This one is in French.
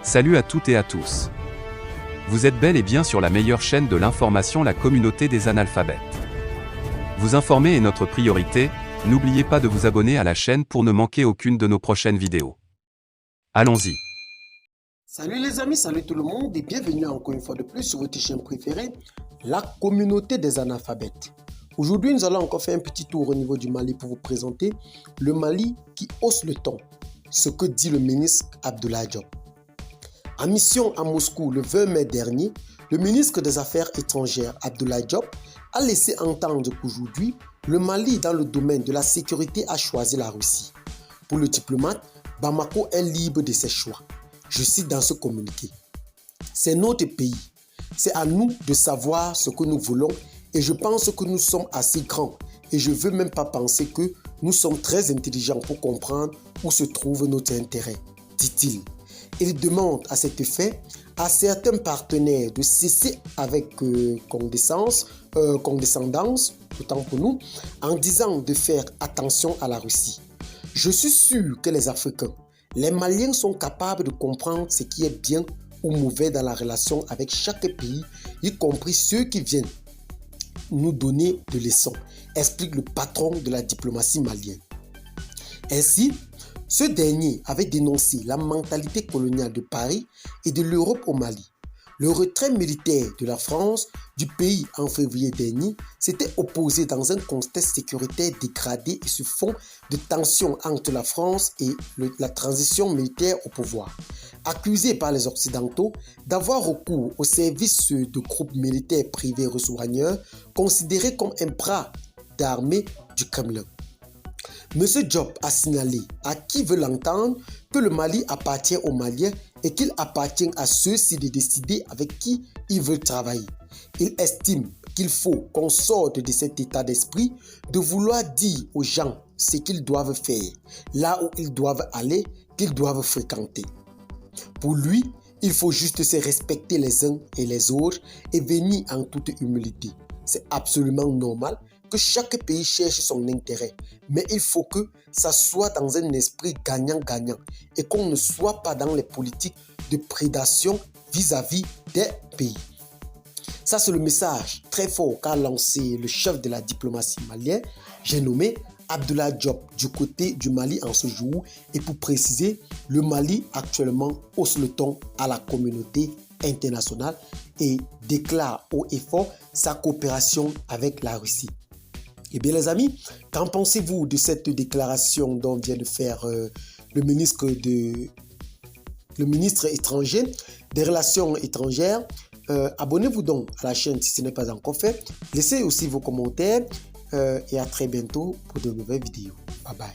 Salut à toutes et à tous. Vous êtes bel et bien sur la meilleure chaîne de l'information, la communauté des analphabètes. Vous informer est notre priorité, n'oubliez pas de vous abonner à la chaîne pour ne manquer aucune de nos prochaines vidéos. Allons-y. Salut les amis, salut tout le monde et bienvenue encore une fois de plus sur votre chaîne préférée, la communauté des analphabètes. Aujourd'hui, nous allons encore faire un petit tour au niveau du Mali pour vous présenter le Mali qui hausse le ton, ce que dit le ministre Abdoulaye Diop. En mission à Moscou le 20 mai dernier, le ministre des Affaires étrangères Abdoulaye Diop a laissé entendre qu'aujourd'hui, le Mali dans le domaine de la sécurité a choisi la Russie. Pour le diplomate, Bamako est libre de ses choix. Je cite dans ce communiqué. C'est notre pays. C'est à nous de savoir ce que nous voulons et je pense que nous sommes assez grands et je ne veux même pas penser que nous sommes très intelligents pour comprendre où se trouve notre intérêt, dit-il. Il demande à cet effet à certains partenaires de cesser avec condescendance, autant pour nous, en disant de faire attention à la Russie. Je suis sûr que les Africains, les Maliens sont capables de comprendre ce qui est bien ou mauvais dans la relation avec chaque pays, y compris ceux qui viennent nous donner des leçons, explique le patron de la diplomatie malienne. Ainsi, ce dernier avait dénoncé la mentalité coloniale de Paris et de l'Europe au Mali. Le retrait militaire de la France du pays en février dernier s'était opposé dans un contexte sécuritaire dégradé et sur fond de tensions entre la France et la transition militaire au pouvoir. Accusé par les Occidentaux d'avoir recours au service de groupes militaires privés reçoigneurs considérés comme un bras d'armée du Kremlin. M. Diop a signalé à qui veut l'entendre que le Mali appartient aux Maliens et qu'il appartient à ceux-ci de décider avec qui ils veulent travailler. Il estime qu'il faut qu'on sorte de cet état d'esprit de vouloir dire aux gens ce qu'ils doivent faire, là où ils doivent aller, qu'ils doivent fréquenter. Pour lui, il faut juste se respecter les uns et les autres et venir en toute humilité. C'est absolument normal que chaque pays cherche son intérêt, mais il faut que ça soit dans un esprit gagnant-gagnant et qu'on ne soit pas dans les politiques de prédation vis-à-vis des pays. Ça, c'est le message très fort qu'a lancé le chef de la diplomatie malienne, j'ai nommé Abdoulaye Diop du côté du Mali en ce jour. Et pour préciser, le Mali actuellement hausse le ton à la communauté internationale et déclare haut et fort sa coopération avec la Russie. Eh bien les amis, qu'en pensez-vous de cette déclaration dont vient de faire le ministre étranger des Relations étrangères? Abonnez-vous donc à la chaîne si ce n'est pas encore fait. Laissez aussi vos commentaires et à très bientôt pour de nouvelles vidéos. Bye bye.